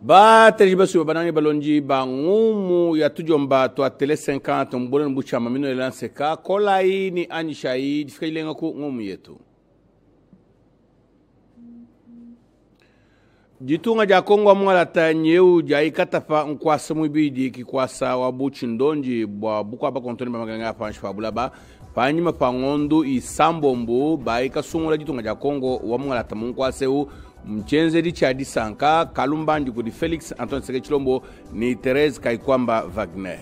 ba tejiba suba banani balonji ba ngumu ya tujomba to tele 50 mbona mbucha mamino elanse ka kolai ni anishai difika ilenga ku ngumu yetu jitunga ja Kongo mwala ta nyeu ja ikatafa nkwasa mwibidi kikwasa wabuchi ndonji bwa bukwa ba kontoni ba maganga panshwa bulaba panyima pangondo isambombo ba ikasungula jitunga ja Kongo wa mwala ta munkwaseu mchenze di chadi sanka kalumbandi kudi Felix Antoine Tshisekedi Tshilombo ni Therese Kaikwamba Wagner.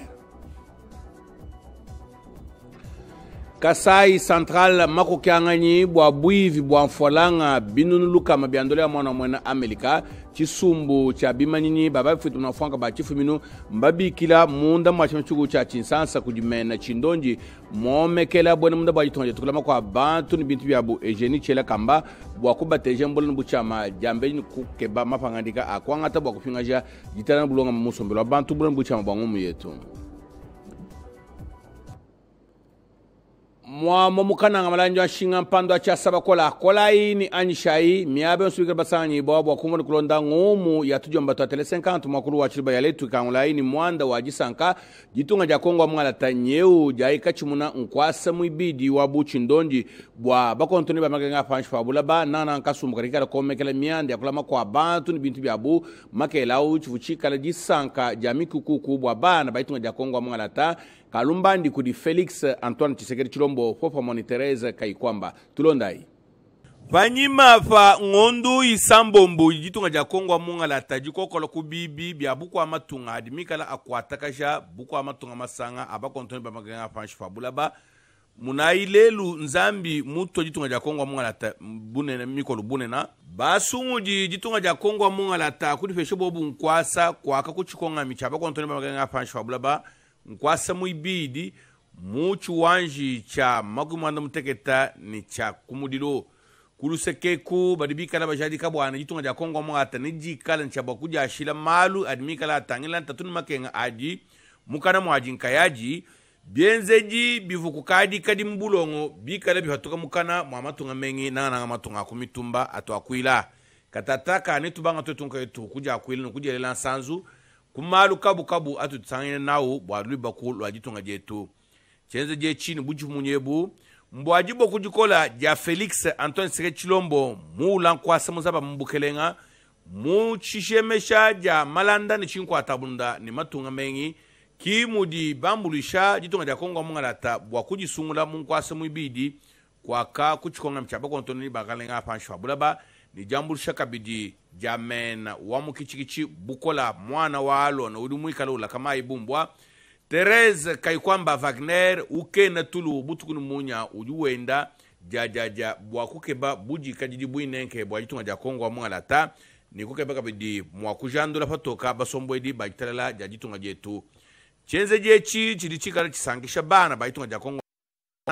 Kasai Central mako kiangani bwa buivi bwa mfolanga binunuluka mabiandole ya mwana mwena Amerika chisumbu cha bimanini baba fitu na fwanka ba chifuminu mbabi kila munda mwachimchugu cha chinsansa kujimena chindonji momekela bwana munda bwa jitonje tukulama kwa bantu ni bintu byabu Eugenie Chela Kamba bwa kubateje mbolo mbuchama jambe ni kukeba mapangandika akwangata bwa kufingaja jitana bulonga musombelo bantu bwana mbuchama bwa ngumu yetu mwa momukana ngamalanja shinga mpando cha saba kola ini anishai miabe nsubika basani bwa kumoni kulonda ngumu ya tujomba to tele 50 mwakulu wa chilba yale tukangula ini mwanda wa jisanka jitunga ja Kongo mwala tanyeu ja ikachimuna nkwasa mwibidi wa buchi ndonji bwa bakontoni ba maganga panshi fabula ba nana nkasumbu karikala komekela miande yakulama kwa bantu ni bintu byabu makela uchivuchika la jisanka jamikukuku bwa bana baitunga ja Kongo mwala ta kalumbandi kudi Felix Antoine Tshisekedi Tshilombo fofa moni Therese Kaikwamba tulondai Vanyima fa ngondu isambombo jitunga ja Kongo mungala taji kokolo kubibi bya buku amatunga adimikala akwatakasha buku amatunga masanga abakontoni ba maganga panshi fabula ba munailelu nzambi muto jitunga ja Kongo mungala ta bunena mikolo bunena basungu jitunga ja Kongo mungala ta kudi fesho bobu nkwasa kwaka kuchikonga michaba kontoni ba maganga panshi fabula ba nkwasa muibidi muchu wanji cha magumanda muteketa ni cha kumudilo kulusekeku badibika na bajadi kabwana jitunga ja Kongo mwata nijikala nchaba kuja ashila malu adimikala atangila tatunu makenga adi mukana mwaji nkayaji bienzeji bivuku kadi mbulongo bikala bihatuka mukana mwamatunga mengi na matunga kumitumba ato akwila katataka nitubanga twetunga yetu kuja akwila nukuja lela sanzu kumalu kabu atu tsangine nao bwadui bakulu wajitunga jetu chenze je chini buju munyebu mbwajibo kujikola ja Felix Antoine Tshisekedi Tshilombo mula nkwasa muzaba mbukelenga muchishemesha ja malanda ni chinkwa tabunda ni matunga mengi kimudi bambulisha jitunga ja Kongo mungalata bwa kujisungula munkwasa mwibidi kwaka kuchikonga mchaba kontoni bakalenga panshwa bulaba ni jambulisha kabidi jamena wa mukichikichi bukola mwana walo na udumwikala ula kama ibumbwa Therese Kaikwamba Wagner ukena tulu butukunu munya ujuwenda jajaja bwa kukeba buji kajidi buinenke bwa jitunga ja Kongo mwangalata ni kukeba kabidi mwa kujandula patoka basombwedi bajitalala jajitunga jetu chenze jechi chidichikala chisangisha bana bajitunga ja Kongo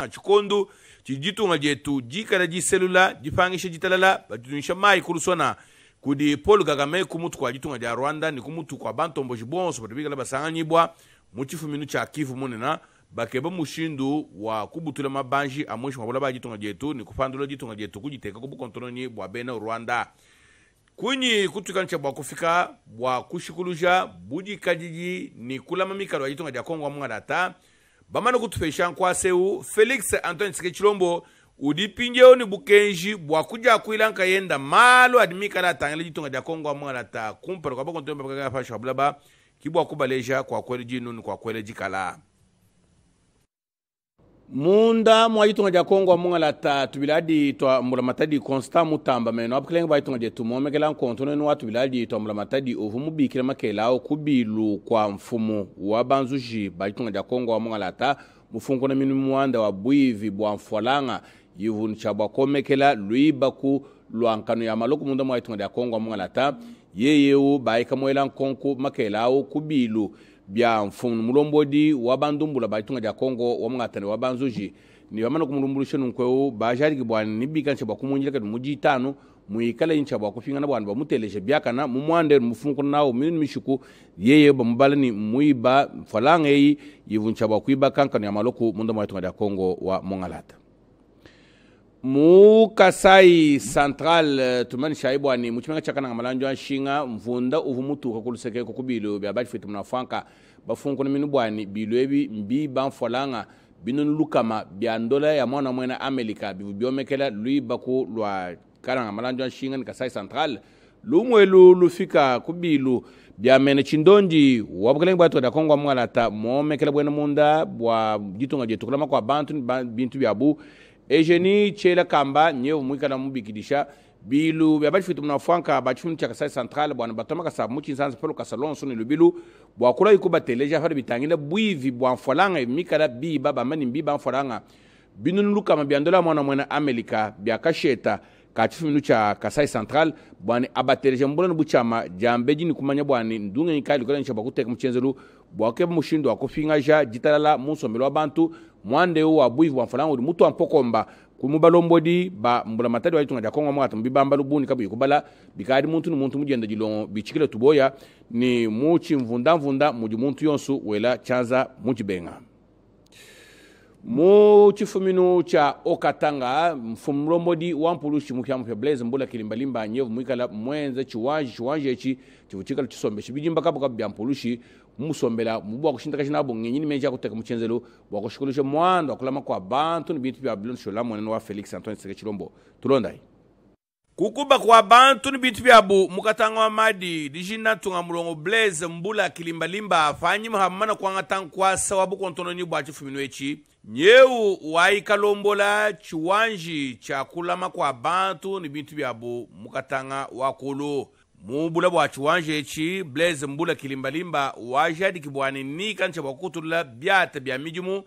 chikondu chijitunga jetu jikala jiselula jifangisha jitalala batunisha mai kulusona kudi Paul Kagame kumutu kwa jitunga ja Rwanda ni kumutu kwa bantombo jibonso batubika basanganyibwa muchifu minu cha Kivu munena bakeba mushindu wa kubutula mabanji amwishi mabula ba jitunga jetu ni kufandula jitunga jetu kujiteka kubukontroni bwa bena Rwanda kunyi kutukancha bwa kufika bwa kushikuluja buji kajiji ni kulama mikalo wa jitunga ja Kongo mwangalata bamana kutufesha nkwaseu Felix Antoine Tshisekedi Tshilombo udipinjeo ni bukenji bwa kuja kuilanka yenda malo adimikala tangele jitunga ja Kongo mwangalata kumpara kwa bakontroni bwa kagaya fasha bulaba kibwa kubaleja kwa kweli jinu kwa kweli jikala munda mwa jitunga ja Kongo mwangalata tubiladi to mulamatadi Constant Mutamba meno abklenga bayitunga je tumomekela nkontono ni watu biladi to mulamatadi ovumu bikira makela kubilu kwa mfumu wa banzuji bayitunga ja Kongo mwangalata mufunko na minu mwanda wa buivi bwa mfolanga yivun chabwa komekela luibaku luankano ya maloku munda mwa jitunga ja Kongo mwangalata yeyeu baika mwela nkonko makelao kubilu bya mfumu mulombodi wa bandumbula baitunga ja Kongo wa mngatane wa banzuji ni bamana kumulumbulisha nkweo bajari kibwani nibika nchaba kumunjira kadu muji 5 muikala nchaba kufinga na bwana bamuteleje byakana mumwande mufunko nawo minu mishuku yeye bamubalani muiba falanga yi yivunchaba kuiba kankano ya maloku munda mwa jitunga ja Kongo wa mongalata mu Kasai Central tumani shaibwani muchimenga chakana ngamalanjo anshinga mvunda uvumutuka kuluseke kukubilu bya bali fitu mnafanka bafunko ni minubwani bilebi mbi banfolanga binun lukama bya ndola ya mwana mwena Amerika bibyomekela lui baku lwa kana ngamalanjo anshinga ni Kasai Central lumwelu lufika kubilu bya mene chindonji wabukelengi batu da Kongo mwalata momekela bwena munda bwa jitunga jetukulama kwa bantu bintu byabu Eugenie Chela Kamba nyevu mwikala mubikidisha bilu bya bachifitu mnafanka bachifunu cha Kasai Central bwana batoma kasa muchi nsanza polo kasalon soni lubilu bwa kula yukuba teleja fari bitangile buivi bwa mfolanga mikala biba bamani mbiba mfolanga binunu luka mabiandola mwana Amerika bya kasheta kachifunu cha Kasai Central bwana abateleja mbona nubuchama jambeji ni kumanya bwana ndunga nikali kola nchaba kuteka mchenzelu bwake mushindo akufingaja jitalala musombelo abantu mwande wa buivi bwa mfolanga uri mutu ampokomba kumubalombodi ba mbula matadi wa itunga Kongo mwata mbibamba lubuni kabu yukubala bikadi muntu numuntu mujenda jilongo bichikile tuboya ni muchi mvunda muji muntu yonsu wela chanza mujibenga muchifuminu cha Okatanga mfumlombodi wampulushi mukiamu Blaise mbula kilimbalimba nyevu mwikala mwenze chiwanje echi chivuchikala chisombeshi bijimba kabu byampulushi musombela mubwa kushinda kashina abo ngenyini menja kuteka muchenzelo bwa kushukulisha mwando akulama kwa bantu ni bintu bya Bilon shola mwana wa Felix Antoine Tshisekedi Chilombo tulondai kukuba kwa bantu ni bintu byabu mukatanga wa madi dijina tunga mulongo Blaise mbula kilimbalimba afanyi muhamana kwa ngatang kwa sawabu kontono ni bwa chifuminu echi nyeu waikalombola chiwanji cha kulama kwa bantu ni bintu byabu mukatanga wakulu mubula bwa chiwanje echi Blaise mbula kilimbalimba wajadi kibwani ni kancha bakutula byata bya mijumu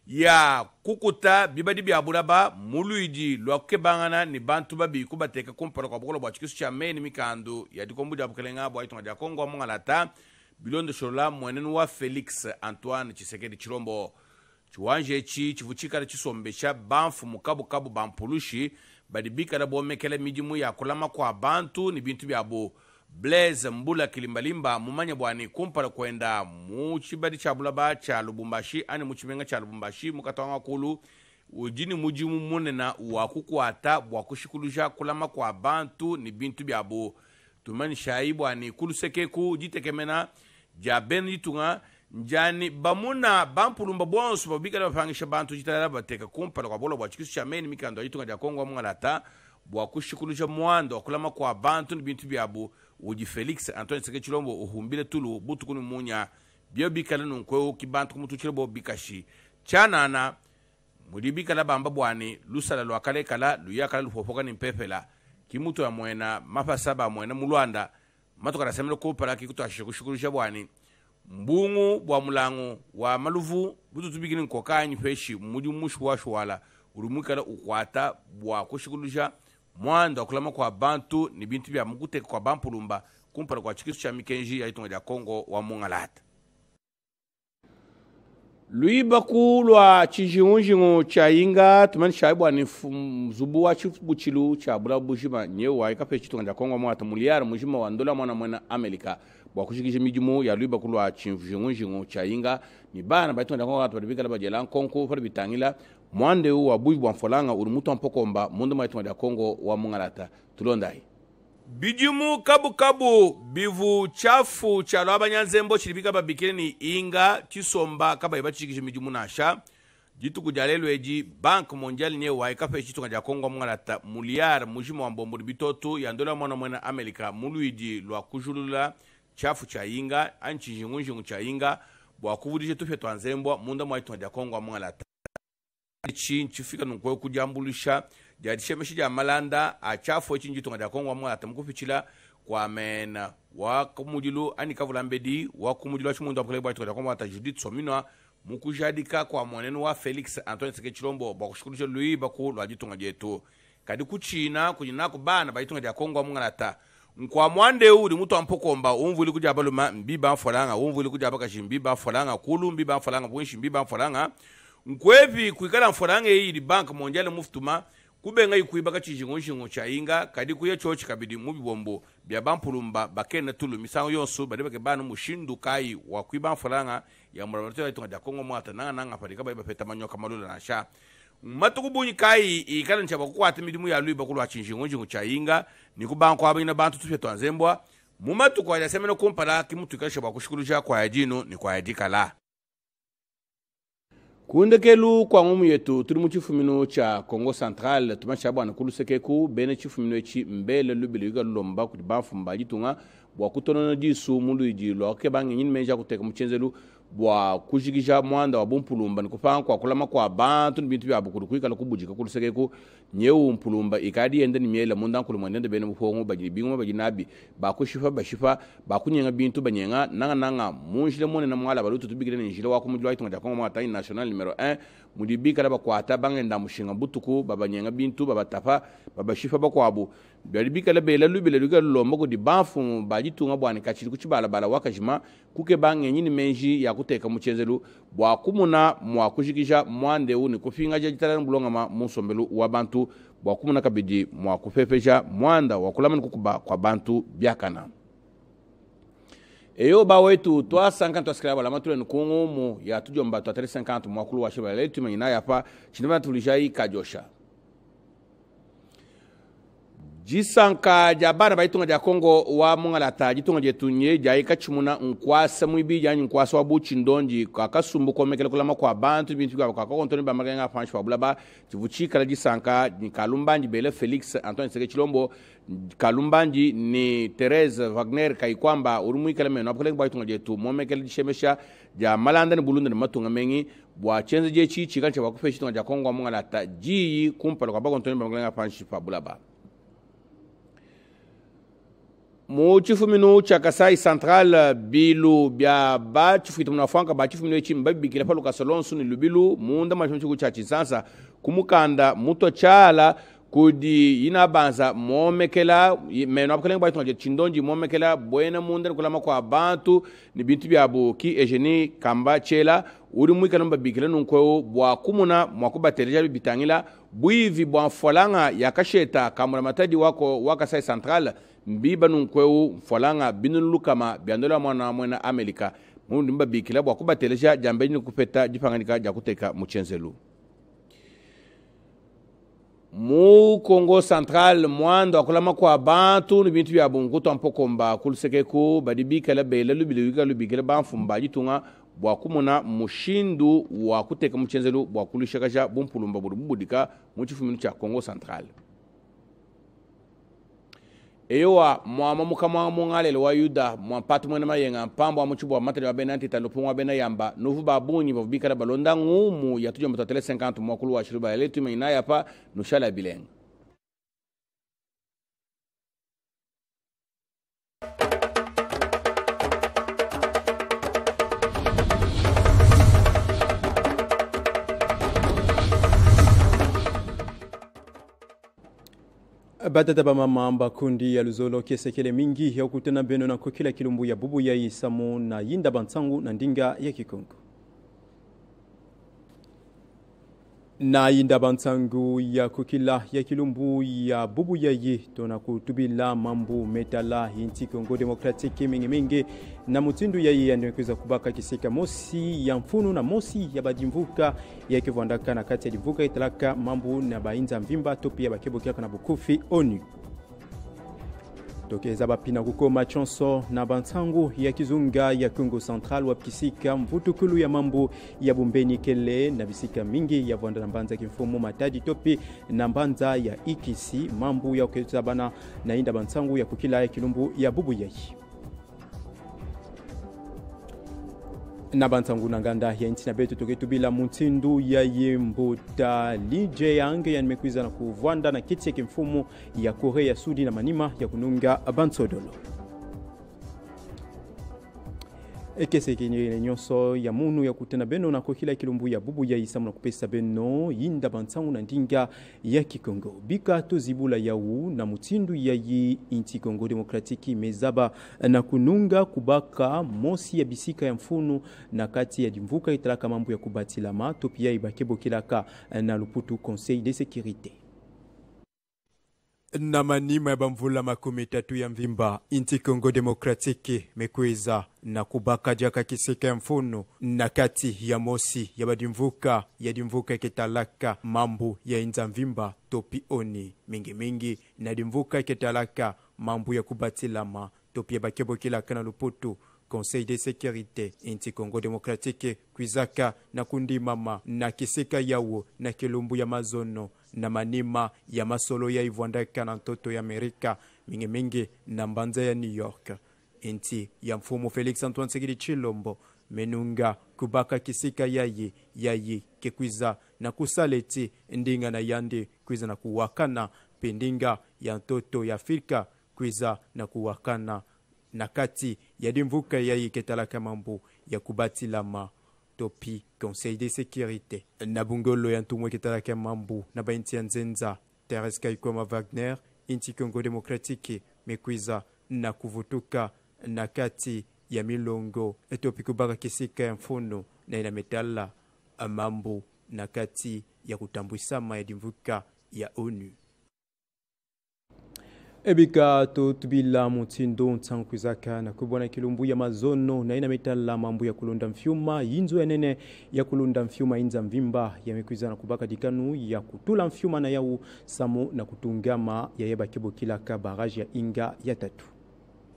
ya kukuta bibadi bya bulaba muluidi lwakebangana ni bantu babi kubateka kumpara kwa bukolo bwa chikisu cha meni mikando ya dikombu ya bukelenga bwa itonga ya Kongo mwangalata bilondo shola mwenenu wa Felix Antoine Tshisekedi Chilombo chiwanje echi chivuchikala chisombesha banfu mukabu bampulushi badibika la bomekele mijimu ya kulama kwa bantu ni bintu byabo Blaise mbula kilimbalimba mumanya bwani kumpala kwenda muchibadi cha bulaba cha Lubumbashi ani muchimenga cha Lubumbashi mukatanga kulu ujini mujimu munena wakukwata bwakushikulusha kulama kwa bantu ni bintu byabo tumani shaibu ani kulusekeku jitekemena jabeni jitunga njani bamuna bampulumba bonso babika la bafangisha bantu jitala bateka kumpala kwa bola bwa chikisu cha meni mikando yitunga ja Kongo mwangalata bwa kushikulusha mwando kulama kwa bantu ni bintu byabo uji Felix Antoine Tshisekedi Chilombo uhumbile tulu butu kunu munya byo bikala nunkwe kibantu kumutuchile bo bikashi chanana mudibika la bamba bwani lusala lwakale kala luyakala lufofoka ni mpepela kimutu ya mwena mapasaba mwena mulwanda matokala semelo kupala kikutashe kushikulusha bwani mbungu bwa mulangu wa maluvu butu tubikini nkokanyi peshi muju mushu washu wala urumukala ukwata bwa kushikulusha mwanda kulama kwa bantu ni bintu bya mukuteka kwa bampulumba kumpara kwa chikisu cha mikenji ya itonga ja Kongo wa mungalata lui baku lwa chijunjingu cha inga tumani shaibwa ni mzubu wa chifubuchilu cha bula bujima nyewa ikape chitonga ja Kongo mwata muliara mujima wa ndola mwana Amerika bwa kushikisha mijumu ya lui baku lwa chijunjingu cha inga ni bana baitonga ja Kongo watu wadibika la bajela nkonko fara bitangila mwande wa buivu bwa mfolanga uri mutu ampokomba mundu maitonga ja Kongo wa mungalata tulondai bijumu kabu bivu chafu cha lwabanyanzembo chilibika babikile ni inga chisomba kaba ibachikisha mijumu nasha jitu kujalelo eji Bank Mondial nye wa ikafe chitonga ja Kongo mungalata muliar mujima wa mbombo bitotu ya ndola mwana Amerika muluidi lwa kujulula chafu cha inga anchi jingunjingu cha inga bwa kuvudishe tufya twanzembwa munda maitonga ja Kongo mungalata chifika nunkwe kujambulisha jadishemeshi ja malanda achafu echi njitonga ja Kongo mwata mkufichila kwa mena wakumujilu ani kavulambedi wakumujilu wachimundu wapukeleba itonga ja Kongo mwata Judith Sominwa mukujadika kwa mwanenu wa Felix Antoine Tshisekedi Chilombo bakushukulisha lui baku lwa jitonga jetu kadi kuchina kujina kubana baitonga ja Kongo mwata nkwa mwande uri mutu ampokomba umvuli kujabaluma mbiba mfolanga umvuli kujabakashi mbiba mfolanga kulu mbiba mfolanga bwenshi mbiba mfolanga nkwevi kuikala mfolanga hii Bank Mondial muftuma kubenga ikuibaka chijingo cha inga kadi kuya chochi kabidi mubibombo bya bampulumba bakene tulu misango yonso badebake bana mushindu kai wa kuiba mfolanga ya muramateo itonga ja Kongo mwata nanga padika ba peta manyoka malula na sha matuku bunyi kai ikala nchaba kukwata midimu ya luiba kulwa chinshingo njingu cha inga ni kubanko abina bantu tufye twanzembwa mumatuku wa yasemeno kumpala kimutu ikala shaba kushikulusha kwa yajino ni kwa yadikala kundekelu kwa ngumu yetu turi mu chifumino cha Congo Central tumasha bwana kulusekeku bene chifumino echi mbele lubili yuga lomba kuti bafumba jitunga bwa kutonono jisu mundu ijilo ke bangi nyini menja kuteka muchenzelu bwa kujikisha mwanda wa bumpulumba ni kupanga kwa kulama kwa bantu bintu bya bukuru kuikala kubujika kulusekeku nyeu mpulumba ikadi ende ni miela munda nkulu mwende bene mufongo bajini bingo bajinabi bakushifa bashifa bakunyenga bintu banyenga nanga munjile mone na mwala balutu tubigire ni njile wa kumujwa itunga ja Congo Mwata national numero 1 mudibika la bakwata bangenda mushinga butuku babanyenga bintu babatafa babashifa bakwabu byalibika la bela lubile luga lombo ko di bafu bajitunga bwana kachiri kuchibala bala wakajima kuke bange nyini menji ya kuteka muchenzelu bwa kumuna mwa kujikisha mwande uni kufinga jitala mbulonga ma musombelu wa bantu bwa kumuna kabidi mwa kufefeja mwanda wa kulamani kukuba kwa bantu byakana eyo ba wetu twa 50 scribe la matule nkungu mu ya tujomba twa 50 mwakulu wa shiba letu manyina yapa chinima tulijai kajosha jisanka jabana baitunga ja Kongo wa mungalata jitunga jetunye jaika chimuna nkwasa muibi janyi nkwasa wabuchi ndonji kakasumbu komekele kulama kwa bantu bintu kwa kontoni ba magenga fanshi fabulaba chivuchika la jisanka ni Kalumbanji Bele Felix Antoine Seke Chilombo Kalumbanji ni Therese Wagner Kaikwamba urumui kala meno apkele baitunga jetu momekele jishemesha ja malanda ni bulunda ni matunga mengi bwa chenze jechi chikancha wakufeshi tunga ja Kongo wa mungalata ji kumpala kwa kontoni ba magenga fanshi fabulaba mu chifuminu cha Kasai Central bilu bya ba chifuita munafanka ba chifuminu echi mbabi kila paluka salonsu ni lubilu munda machimchiku cha chisansa kumukanda muto chala kudi inabanza momekela meno apkelenga ba itonje chindonji momekela buena munda kulama kwa bantu ni bintu byabo ki Eugenie Kamba chela uri mwika namba bikila nunkwe bwa kumuna mwakubateleja bitangila buivi bwa folanga yakasheta kamura matadi wako Kasai Central mbiba nunkweu folanga binulu kama biandola mwana mwena Amerika mundu mba bikila bwa kubatelesha jambenyi kupeta jipanganika jakuteka muchenzelu mu Congo Central mwanda wakulama kwa bantu ni bintu bya bunguto ampokomba kulusekeku badibika la bela lubikila banfumba jitunga bwa kumuna mushindu wa kuteka muchenzelu bwa kulishakasha bumpulumba burubudika mu chifuminu cha Congo Central eyowa mwama mukama mungalele wa yuda mwampatu mwena mayenga mpambo wa mchubu wa matari wa benanti talopungwa bena yamba nuvu babunyi vabikala balonda ngumu ya tujomba totele 50 mwakulu wa shiruba ya letu ina yapa nushala bilenga Badada ba mama kundi ya luzolo kesekele mingi ya kutana beno na kokila kilumbu ya bubu ya isamu na yinda bantangu na ndinga ya Kikongo. Na yinda bantangu ya kokila ya kilumbu ya bubu ya yi tona kutubila mambu metala hinti Kongo Demokratiki mingi na mutindu ya yi yandiwekuza kubaka kisika mosi ya mfunu na mosi ya badimvuka ya kivwandaka na kati ya dimvuka italaka mambu na bainza mvimba topi ya bakebo kiaka na bukufi ONU. Tokeza bapina kukoma chonso na bantangu ya kizunga ya Congo Central wapkisika mvutukulu ya mambu ya bumbeni kele na bisika mingi ya vwanda na mbanza kimfumo matadi topi na mbanza ya ikisi mambu ya ukeza bana na inda bantangu ya kukila ya kilumbu ya bubu yayi. Na bantangu na nganda ya inti na betu toketu bila muntindu ya yembuta lije yange ya nimekuiza na kuvwanda na kiti ya kimfumo ya Korea Sudi na manima ya kununga bansodolo. Ekese kenye nyonso ya munu ya kutena beno na kokila kilumbu ya bubu ya isamu na kupesa beno yinda bantangu na ndinga ya Kikongo. Bika to zibula ya u na mutindu ya yi inti Kongo Demokratiki mezaba na kununga kubaka mosi ya bisika ya mfunu na kati ya dimvuka italaka mambu ya kubatilama topia ibakebo kilaka na luputu Conseil de Sécurité. na manima ya bamvula 30 ya mvimba inti Kongo Demokratiki mekweza na kubaka jaka kisika ya mfuno na kati ya mosi ya badimvuka ya dimvuka ketalaka mambu ya inza mvimba topi oni mingi na dimvuka ketalaka mambu ya kubatilama topi ya bakebo kila kana luputu Conseil de sécurité inti Kongo Demokratiki kwizaka na kundi mama na kisika yawo na kilumbu ya mazono na manima ya masolo ya ivwandaka na ntoto ya Amerika mingi na mbanza ya New York inti ya mfumo Felix Antoine Tshisekedi Tshilombo menunga kubaka kisika yayi kekwiza na kusaleti ndinga na yandi kwiza na kuwakana pendinga ya ntoto ya Afrika kwiza na kuwakana na kati ya dimvuka yayi ketalaka mambu ya kubatilama topi Conseil de sécurité na bungolo ya ntumwe ketalaka mambu na bainti ya nzenza Teres Kaikoma Wagner inti Kongo Demokratiki mekwiza na kuvutuka na kati ya milongo topi kubaka kisika ya mfuno na ina metala mambu na kati ya kutambwisama ya dimvuka ya ONU. Ebika to tubila mutindo ntankwizaka na kubona kilumbu ya mazono na ina metala mambu ya kulunda mfyuma yinzo ya nene ya kulunda mfyuma inza mvimba ya mekwiza na kubaka dikanu ya kutula mfyuma na yau samo na kutungama ya yeba kebo kilaka baraji ya inga ya tatu.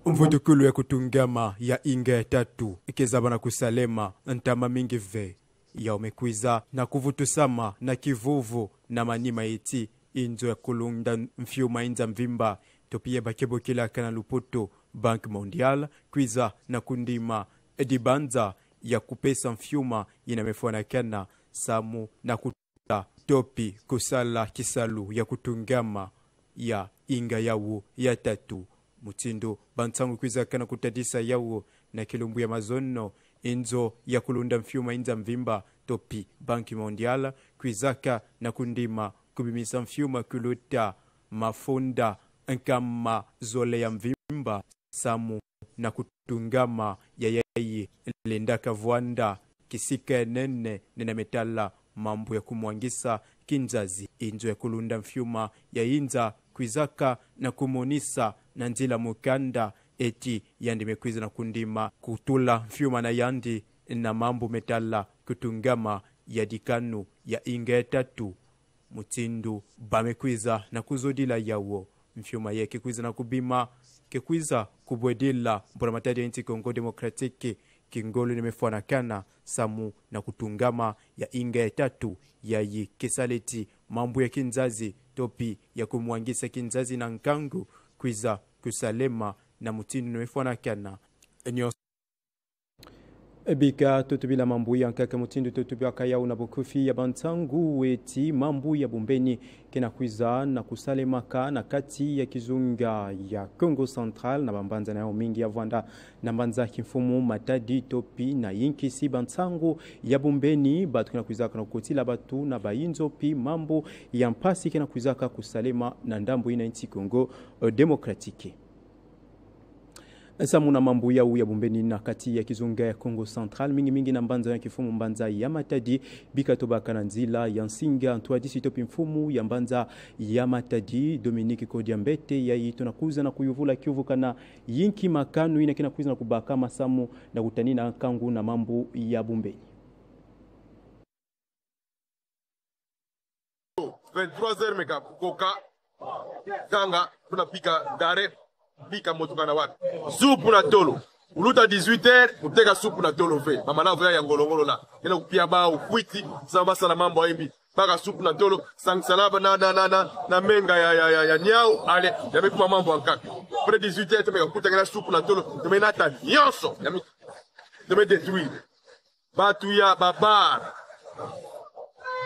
Mvutukulu ya kutungama ya inga ya tatu ikezaba na kusalema ntama mingi ve ya umekwiza na kuvutusama na kivuvu na manima eti inzo ya kulunda mfyuma inza mvimba topia bakebo kila kana lupoto Bank Mondial kwiza na kundima edibanza ya kupesa mfyuma inamefuana kana samu na kututa topi kusala kisalu ya kutungama ya inga yawo ya tatu mutindo bantangu kwiza kana kutadisa yawo na kilumbu ya mazono inzo ya kulunda mfyuma inza mvimba topi Bank Mondial kwizaka na kundima kubimisa mfyuma kuluta mafunda nkama zole ya mvimba samu na kutungama ya yayi lendaka vwanda kisika nene nena metala mambu ya kumwangisa kinzazi inzo ya kulunda mfyuma ya inza kwizaka na kumonisa na nzila mukanda eti yandi mekwiza na kundima kutula mfyuma na yandi na mambu metala kutungama ya dikanu ya inga ya tatu mutindu bamekwiza na kuzodila yawo mfyuma ye kekwiza na kubima kekwiza kubwedila mbona matadi ya inti Kongo Demokratiki kingolo nimefuana kana samu na kutungama ya inga ya tatu ya yi kesaleti mambu ya kinzazi topi ya kumwangisa kinzazi na nkangu kwiza kusalema na mutindu nimefuana kana enyo Ebika tutubila mambu ya nkaka mutindo tutubila kaya unabukufi ya bantangu weti mambu ya bumbeni kena kwiza na kusalemaka na kati ya kizunga ya Congo Central na bambanza na yao mingi ya vwanda na mbanza kimfumu matadi topi na yinkisi bantangu ya bumbeni batu kena kwiza kana kutila batu na bayinzo pi mambu ya mpasi kena kwiza kusalema na ndambu ina inti Congo Demokratiki. Samuna mambu ya uya bumbeni na kati ya kizunga ya Congo Central mingi na mbanza ya kifumu mbanza ya matadi bikatoba kananzila ya nsinga ntuadisi topi mfumu ya mbanza ya matadi Dominique Kodiambete ya ito na kuza na kuyuvula kiuvu kana yinki makanu ina kina kuza na kubaka masamu na kutanina kangu na mambu ya bumbeni 23h meka koka kanga tunapika dare bika motoka na wapi supu na tolo uluta 18h uteka supu na tolo ve mama na vya ngolongolo na ina kupia ba ukwiti samba sana mambo haimbi baka supu na tolo sang salaba na menga ya nyao ale yamekuma mambo ankaka pre 18h tumeka kutanga supu na tolo tumenata nyonso yami tume détruire batu ya babar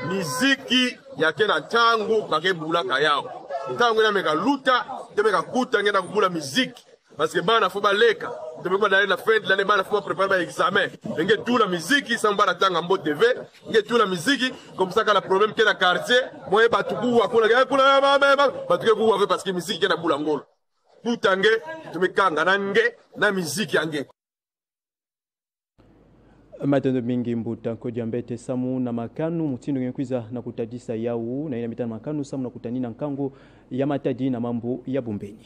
miziki yake na tangu bakebula kayao ntango na meka luta temeka kuta ngena kubula miziki parce que bana fo baleka temeka na na fête l'année bana fo préparer ba examen nge tout la miziki samba na tanga mbo TV nge tout la miziki comme ça quand la problème que na quartier moye batuku akuna kula batuke ku avec parce que miziki kena bula ngolo tutange tumekanga na nge na miziki yange Matendo mingi mbuta kodiambete samu na makanu mutindo ngekwiza na kutadisa yau na ina mitana makanu samu na kutanina nkangu ya matadi na mambo ya bumbeni.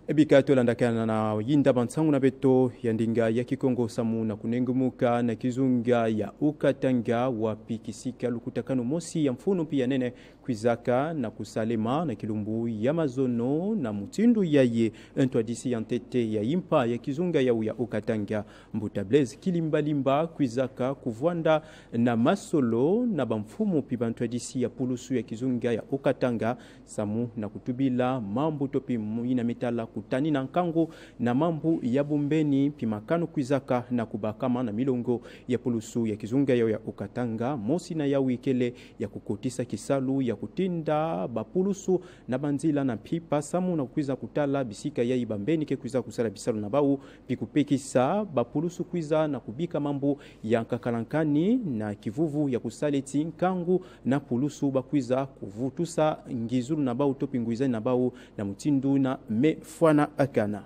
Ebika tolandakana na yinda bansangu na beto ya ndinga ya Kikongo samu na kunengumuka na kizunga ya ukatanga wapi kisika lukutakano mosi ya mfunu pia nene kwizaka na kusalema na kilumbu ya mazono na mutindu yaye entwadisi ya ntete ya impa ya kizunga ya ukatanga mbuta blaze kilimbalimba kwizaka kuvwanda na masolo na bamfumu piba entwadisi ya pulusu ya kizunga ya ukatanga samu na kutubila mambu topi muina mitala kutani na nkangu na mambu ya bumbeni pimakano kwizaka na kubakama na milongo ya pulusu ya kizunga ya ukatanga mosi na ya wikele ya kukotisa kisalu ya kutinda bapulusu na banzila na pipa samu na kwiza kutala bisika ya ibambeni ke kwiza kusala bisalu na bau pikupekisa bapulusu kwiza na kubika mambu ya kakalankani na kivuvu ya kusaleti nkangu na pulusu bakwiza kuvutusa ngizulu na bau topi nguizani na bau na mutindu na mefwana akana.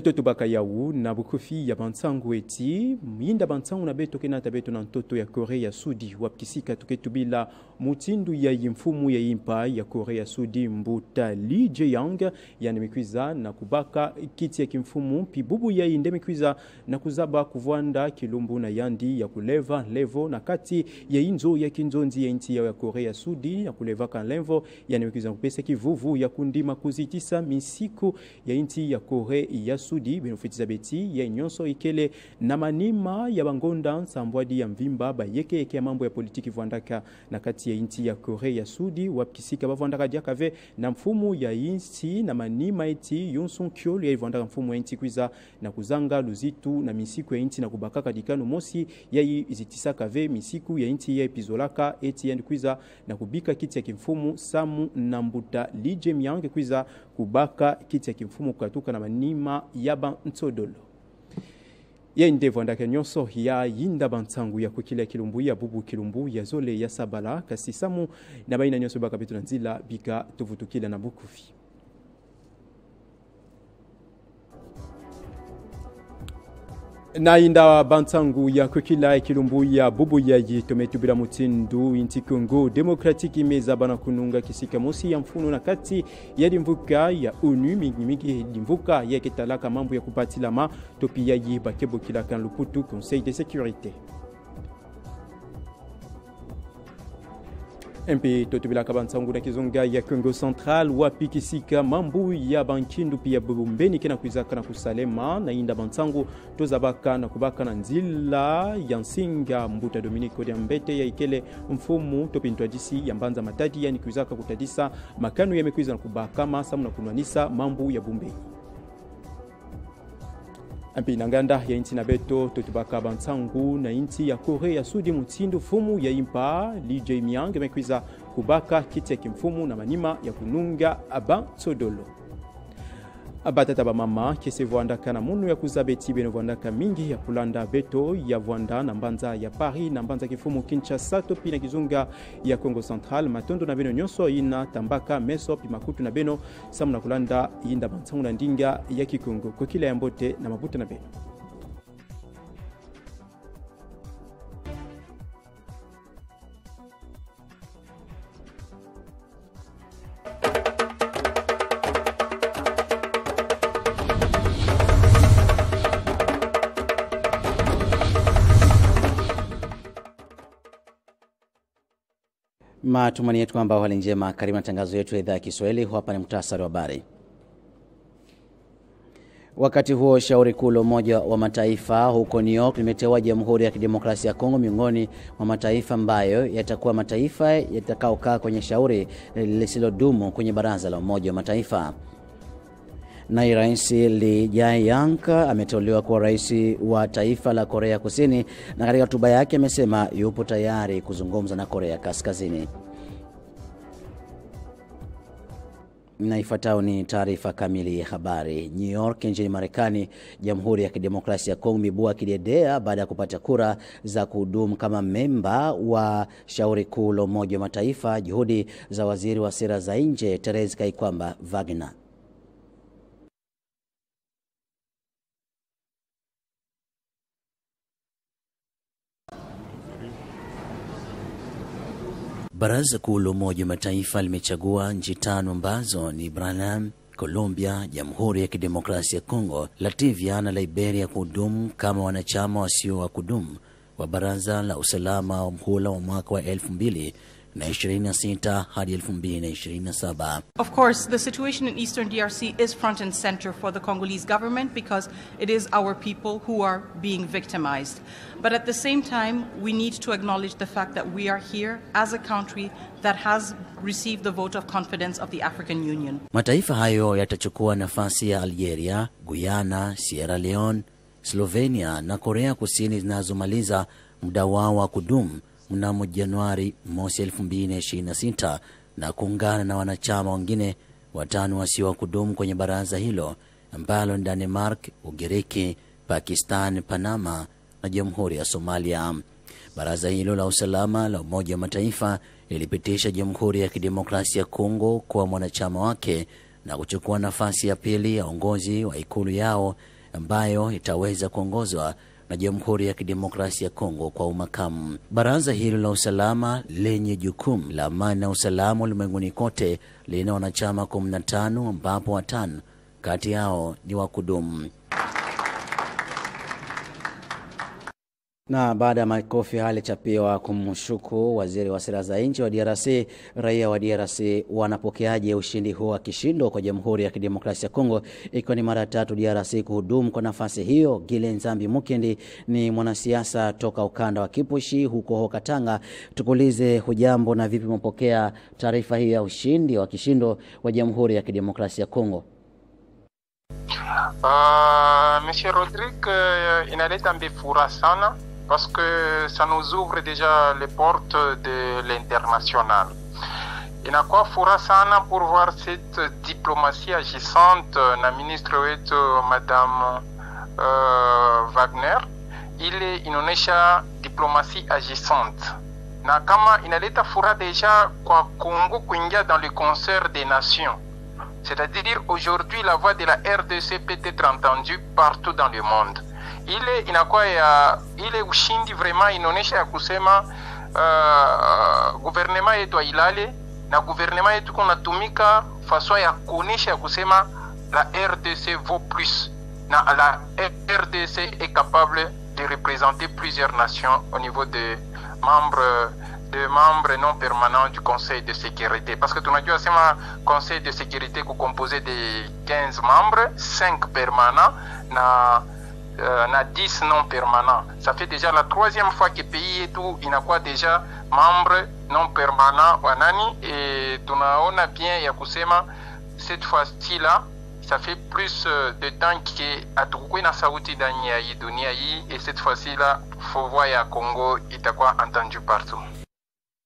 Totubaka yau na bukofi ya bansangu eti minda bansangu na beto kenata beto na ntoto ya Korea Sudi wapkisika tuketubila mutindu ya mfumu ya impa ya Korea Sudi mbuta Lee Jae-yong ya nemekwiza na kubaka kiti ya kimfumu pibubu ya indemekwiza na kuzaba kuvwanda kilumbu na yandi ya kuleva levo na kati ya inzo ya kinzonzi ya inti ya Korea Sudi ya kuleva kan levo ya nemekwiza kupesa kivuvu ya kundima kuzitisa misiku ya inti ya Korea ya Sudi benofitiza beti ya nyonso ikele na manima ya bangonda sambwadi ya mvimba bayeke eke ya mambo ya politiki vwandaka na kati ya inti ya Korea ya Sudi wapkisika bavwandaka diakave na mfumu ya inti na manima eti yonson kyolo ya vwandaka mfumu ya inti kwiza na kuzanga luzitu na misiku ya inti na kubakaka dikanu mosi ya izitisa kave misiku ya inti ya epizolaka eti ya kwiza na kubika kiti ya kimfumu samu na mbuta Lee Jae-myung kwiza kubaka kiti ya kimfumu kukatuka na manima yaba ntodolo. Ya indevo ndake nyonso ya yinda bantangu ya kukila kilumbu ya bubu kilumbu ya zole ya sabala kasi samu na baina nyonso baka bitu nzila bika tuvutukila na bukufi. Na inda bantangu ya kukila kilumbu ya bubu ya yitometubila mutindu inti Kongo Democratic imeza bana kununga kisika mosi ya mfuno na kati ya dimvuka ya ONU mingi dimvuka ya ketalaka mambo ya kupatilama topi ya yibakebo kilaka luputu Conseil de sécurité. MP totubila kabansangu na kizunga ya Kongo Central wapi kisika mambu ya bankindu pia bubumbeni kena kwizaka na kusalema na inda bansangu tozabaka na kubaka na nzila ya nsinga mbuta Dominico de Mbete ya ikele mfumu topintwa disi ya mbanza matadi ya ni kwizaka kutadisa makanu ya mekwiza na kubaka masamu na kunwanisa mambu ya bumbeni. Ampi nanganda ya inti na beto totubaka bansangu na inti ya Korea Sudi mutindu fumu ya impa Lee Jae-myung mekwiza kubaka kiti ya kimfumu na manima ya kununga aba sodolo. Abatata ba mama kese vwandaka na munu ya kuzabeti beno vwandaka mingi ya kulanda beto ya vwanda na mbanza ya Paris na mbanza kifumu Kinshasa topi na kizunga ya Kongo Central matondo na beno nyonso ina tambaka meso pi makutu na beno samu na kulanda yinda bansangu na ndinga ya Kikongo kokila ya mbote na mabuta na beno. Matumani yetu kwamba hali njema. Karibu matangazo yetu ya idhaa ya Kiswahili. Hapa ni muhtasari wa habari. Wakati huo shauri kuu la Umoja wa Mataifa huko New York limeteua Jamhuri ya Kidemokrasia ya Kongo miongoni mwa mataifa ambayo yatakuwa mataifa yatakaokaa kwenye shauri lisilodumu kwenye baraza la Umoja wa Mataifa. Na Rais Lee Jae-yong ameteuliwa kuwa rais wa taifa la Korea Kusini na katika hotuba yake amesema yupo tayari kuzungumza na Korea Kaskazini. Na ifuatayo ni taarifa kamili ya habari. New York nchini Marekani, Jamhuri ya Kidemokrasia ya Kongo imebua kidedea baada ya kupata kura za kudumu kama memba wa shauri kuu la Umoja wa Mataifa, juhudi za waziri wa sera za nje Therese Kaikwamba Wagner. Baraza Kuu la Umoja wa Mataifa limechagua nchi 5 ambazo ni Suriname, Colombia, Jamhuri ya Kidemokrasia ya Kongo, Latvia na Liberia kudumu kama wanachama wasio wa kudumu wa Baraza la Usalama wa mhula wa mwaka wa 2026 hadi 2027. Of course, the situation in Eastern DRC is front and center for the Congolese government because it is our people who are being victimized. But at the same time, we need to acknowledge the fact that we are here as a country that has received the vote of confidence of the African Union. Mataifa hayo yatachukua nafasi ya Algeria, Guyana, Sierra Leone, Slovenia na Korea Kusini zinazomaliza muda wao wa kudumu mnamo Januari 2026 na kuungana na wanachama wengine 5 wasio wa kudumu kwenye baraza hilo ambalo ni Denmark, Ugiriki, Pakistan, Panama na Jamhuri ya Somalia. Baraza hilo la usalama la Umoja wa Mataifa lilipitisha Jamhuri ya Kidemokrasia ya Kongo kwa mwanachama wake na kuchukua nafasi ya pili ya uongozi wa ikulu yao ambayo itaweza kuongozwa na Jamhuri ya Kidemokrasia ya Kongo kwa umakamu. Baraza hilo la usalama lenye jukumu la amani na usalama ulimwenguni kote lina wanachama 15 ambapo 5 kati yao ni wa kudumu. Na baada ya makofi alichapiwa kumshuku waziri wa sera za nje wa DRC, raia wa DRC wanapokeaje ushindi huo wa kishindo kwa Jamhuri ya Kidemokrasia ya Kongo ikiwa ni mara 3 DRC kuhudumu kwa nafasi hiyo? Gilen Zambi Mukendi ni mwanasiasa toka ukanda wa Kipushi huko Katanga. Tukulize hujambo na vipi mpokea taarifa hii ya ushindi wa kishindo wa Jamhuri ya Kidemokrasia ya Kongo? Monsieur Rodrigue, inaleta mbefura sana parce que ça nous ouvre déjà les portes de l'international. Inakuwa fura sana pour voir cette diplomatie agissante na ministre wetu Madame Wagner. Ile inaonesha diplomatie agissante. Na kama inaleta fura déjà kwa Congo kuingia dans le concert des nations. C'est-à-dire aujourd'hui la voix de la RDC peut être entendue partout dans le monde. Ile inakuwa ya ile ushindi vraiment inaonesha ya kusema gouvernement yetu ilale na gouvernement yetu kunatumika façon ya kuonesha ya kusema la RDC vaut plus. Na la RDC est capable de représenter plusieurs nations au niveau de membres non permanents du Conseil de sécurité. Parce que tunajua sema Conseil de sécurité est composé de 15 membres, 5 permanents na 10 non permanents. Ça fait déjà la 3e fois que le pays et tout inakuwa déjà membre non permanent wanani, et tunaona bien ya kusema cette fois-ci là ça fait plus de temps que atukue na sauti ndani ya hii dunia hii, et cette fois-ci là voix ya Congo itakuwa entendue partout.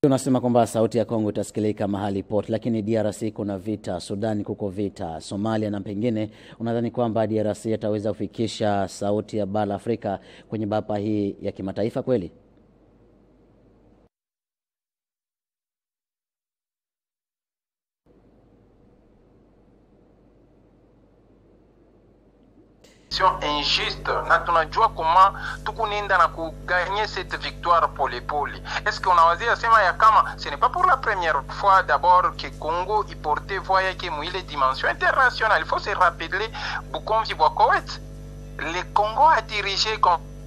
Tunasema kwamba sauti ya Kongo itasikilika mahali pote, lakini DRC kuna vita, Sudan kuko vita, Somalia na pengine. Unadhani kwamba DRC itaweza kufikisha sauti ya bara Afrika kwenye bapa hii ya kimataifa kweli? Injuste na tunajua comment tukunenda na kugagner cette victoire pole. Est-ce qu'on a osé sema ya kama ce n'est pas pour la première fois d'abord que Congo y portait voix yake muile dimension internationale? Il faut se rappeler Bukomvi Bwakowet, le Congo a dirigé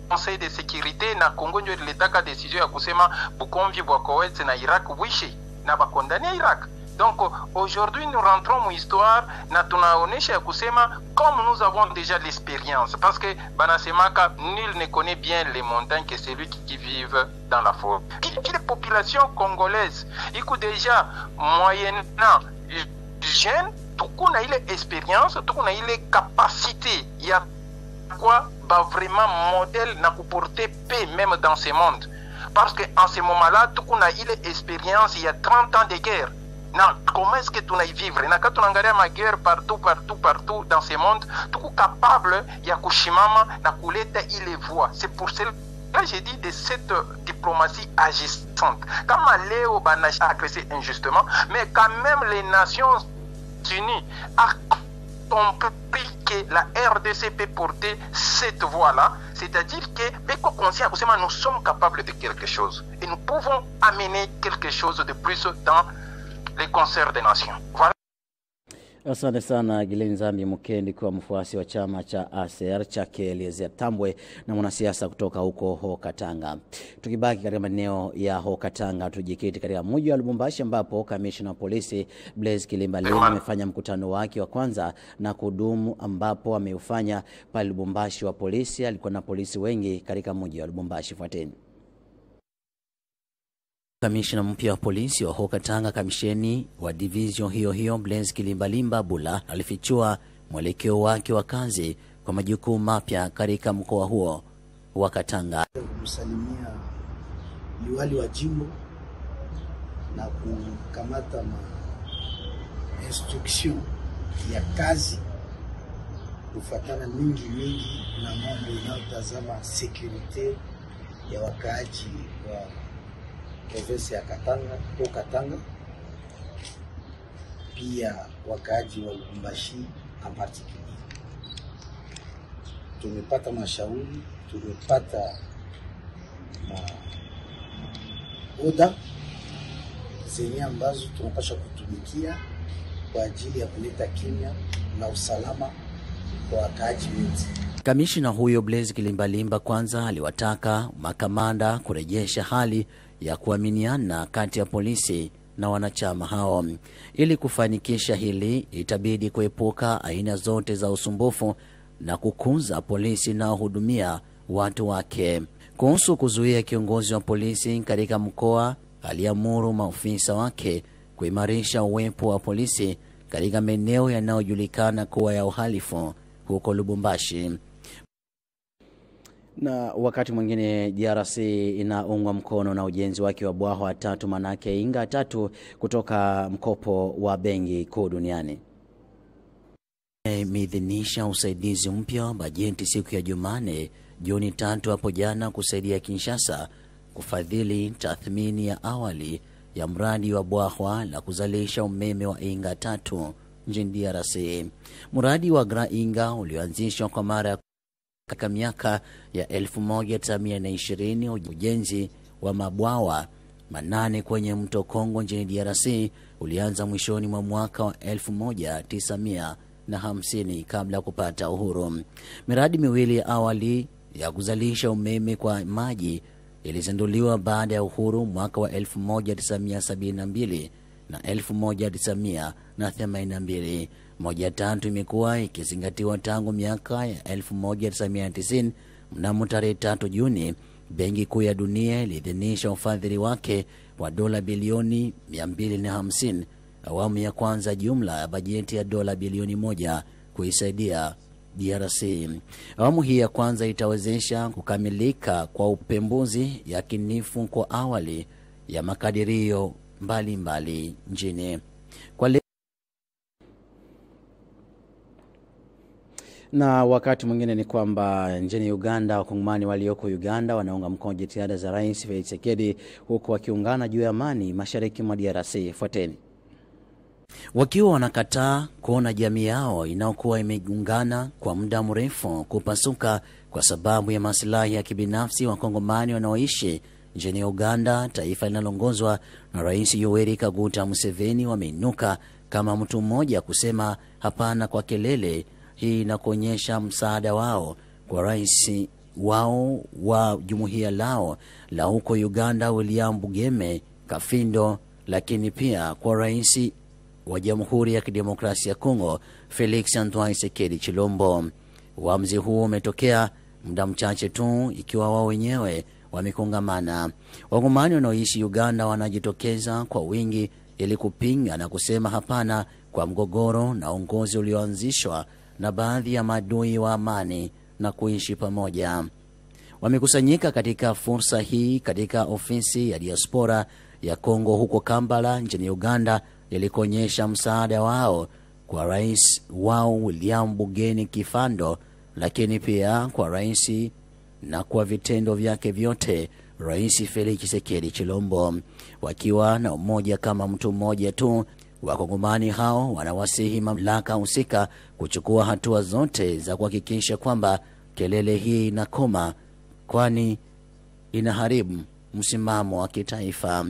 Conseil de sécurité na Congo ndio ilitaka décision ya kusema Bukomvi Bwakowet na Irak wishi na bakondania Irak. Donc aujourd'hui nous rentrons dans l'histoire na tunaonesha ya kusema comme nous avons déjà l'expérience, parce que banasemaka nul ne connaît bien les montagnes que celui qui vivent dans la forêt. Les populations congolaises iko déjà moyennant jeune, tukuna ile expérience, tukuna ile capacité ya quoi ba vraiment modèle na porter paix même dans ce monde, parce que en ce moment-là tukuna ile expérience il y a 30 ans de guerre. Na comment est-ce que tu vas y vivre? Na quand tu angalia ma guerre partout dans ce monde, tu es capable ya kushimama na kuleta ile voix. C'est pour cela que j'ai dit de cette diplomatie agissante. Kama leo bana agressé injustement, mais quand même les Nations Unies ont compris que la RDC peut porter cette voix-là, c'est-à-dire que nous sommes capables de quelque chose. et nous pouvons amener quelque chose de plus dans les concerts des nations. Voilà. Asante sana Gilen Zambi Mukendi, kwa mfuasi wa chama cha ACR chake Eliezer Tambwe na mwanasiasa kutoka huko Haut-Katanga. Tukibaki katika maeneo ya Haut-Katanga, tujikiti katika mji wa Lubumbashi ambapo kamishna wa polisi Blaise Kilimbalimba amefanya mkutano wake wa kwanza na kudumu ambapo ameufanya pale Lubumbashi. Wa polisi alikuwa na polisi wengi katika mji wa Lubumbashi. Fuateni. Kamishna mpya wa polisi wa Haut-Katanga, kamisheni wa division hiyo Blaise Kilimbalimba Bula, alifichua mwelekeo wake wa kazi kwa majukumu mapya katika mkoa huo wa Katanga. Kusalimia liwali wa jimbo na kukamata instruction ya kazi kufuatana mingi na mambo inayotazama security ya wakaaji wa province ya Katanga, pia wakaaji wa Lubumbashi en particulier. Tumepata mashauri, tumepata oda zenye ambazo tunapaswa kutumikia kwa ajili ya kuleta kimya na usalama kwa wakaaji wote. Kamishna huyo Blaise Kilimbalimba kwanza aliwataka makamanda kurejesha hali ya kuaminiana kati ya polisi na wanachama hao. Ili kufanikisha hili, itabidi kuepuka aina zote za usumbufu na kukuza polisi na hudumia watu wake. Kuhusu kuzuia kiongozi wa polisi katika mkoa, aliamuru maofisa wake kuimarisha uwepo wa polisi katika maeneo yanayojulikana kuwa ya uhalifu huko Lubumbashi. Na wakati mwingine DRC inaungwa mkono na ujenzi wake wa bwawa 3, manake Inga 3 kutoka mkopo wa benki kuu duniani. Imeidhinisha usaidizi mpya wa bajeti siku ya Jumane Juni 3 hapo jana kusaidia Kinshasa kufadhili tathmini ya awali ya mradi wa bwawa la kuzalisha umeme wa Inga 3 nchini DRC. Mradi wa Grand Inga ulioanzishwa kwa mara katika miaka ya 1920, ujenzi wa mabwawa 8 kwenye mto Kongo nchini DRC ulianza mwishoni mwa mwaka wa 1950 kabla ya kupata uhuru. Miradi miwili ya awali ya kuzalisha umeme kwa maji ilizinduliwa baada ya uhuru mwaka wa 1972 na 1982. Moja tatu imekuwa ikizingatiwa tangu miaka ya 1990. Mnamo tarehe 3 Juni, Benki Kuu ya Dunia iliidhinisha ufadhili wake wa dola bilioni 250, awamu ya kwanza, jumla ya bajeti ya dola bilioni 1 kuisaidia DRC. Awamu hii ya kwanza itawezesha kukamilika kwa upembuzi yakinifu kwa awali ya makadirio mbalimbali nchini. Na wakati mwingine ni kwamba nchini Uganda, wakongomani walioko Uganda wanaunga mkono jitihada za Rais Felix Tshisekedi huko wakiungana juu ya amani mashariki mwa DRC. Fuateni. Wakiwa wanakataa kuona jamii yao inayokuwa imeungana kwa muda mrefu kupasuka kwa sababu ya maslahi ya kibinafsi, wakongomani wanaoishi nchini Uganda, taifa linaloongozwa na Rais Yoweri Kaguta Museveni, wameinuka kama mtu mmoja kusema hapana kwa kelele. Hii inakuonyesha msaada wao kwa rais wao wa jumuiya lao la huko Uganda, William Bugeme Kafindo, lakini pia kwa rais wa Jamhuri ya Kidemokrasia ya Kongo Felix Antoine Tshisekedi Chilombo. Uamuzi huu umetokea muda mchache tu ikiwa wao wenyewe wamekongamana. Wakongomani wanaoishi Uganda wanajitokeza kwa wingi ili kupinga na kusema hapana kwa mgogoro na uongozi ulioanzishwa na baadhi ya maadui wa amani na kuishi pamoja. Wamekusanyika katika fursa hii katika ofisi ya diaspora ya Kongo huko Kampala nchini Uganda ili kuonyesha msaada wao kwa rais wao William Bugeni Kifando, lakini pia kwa rais na kwa vitendo vyake vyote Rais Felix Tshisekedi Chilombo. Wakiwa na umoja kama mtu mmoja tu, wakongomani hao wanawasihi mamlaka husika kuchukua hatua zote za kuhakikisha kwamba kelele hii inakoma, kwani inaharibu msimamo wa kitaifa.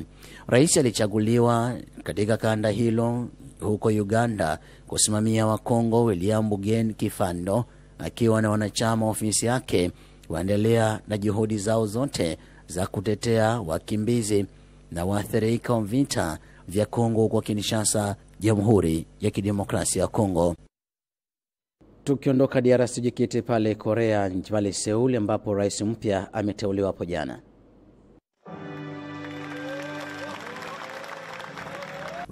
Rais alichaguliwa katika kanda hilo huko Uganda kusimamia wa Kongo William Bugen Kifando, akiwa na wanachama ofisi yake waendelea na juhudi zao zote za kutetea wakimbizi na waathirika wa vita vya Kongo kwa Kinshasa, Jamhuri ya Kidemokrasia ya Kongo. Tukiondoka DRC jikite pale Korea, pale Seoul, ambapo rais mpya ameteuliwa hapo jana.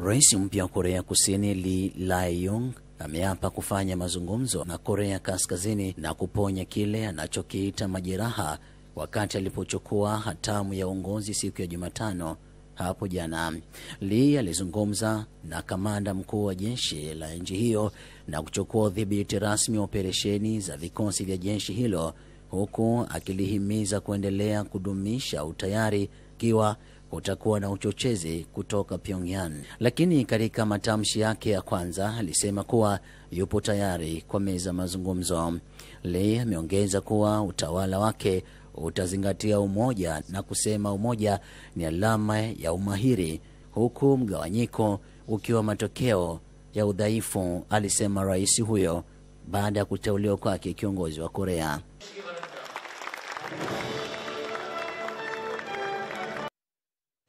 Rais mpya wa Korea Kusini Lee Jae-yong ameapa kufanya mazungumzo na Korea Kaskazini na kuponya kile anachokiita majeraha wakati alipochukua hatamu ya uongozi siku ya Jumatano hapo jana. Lee alizungumza na kamanda mkuu wa jeshi la nchi hiyo na kuchukua udhibiti rasmi wa operesheni za vikosi vya jeshi hilo, huku akilihimiza kuendelea kudumisha utayari kiwa kutakuwa na uchochezi kutoka Pyongyang. Lakini katika matamshi yake ya kwanza alisema kuwa yupo tayari kwa meza mazungumzo. Lee ameongeza kuwa utawala wake utazingatia umoja na kusema umoja ni alama ya umahiri, huku mgawanyiko ukiwa matokeo ya udhaifu, alisema rais huyo baada ya kuteuliwa kwake kiongozi wa Korea.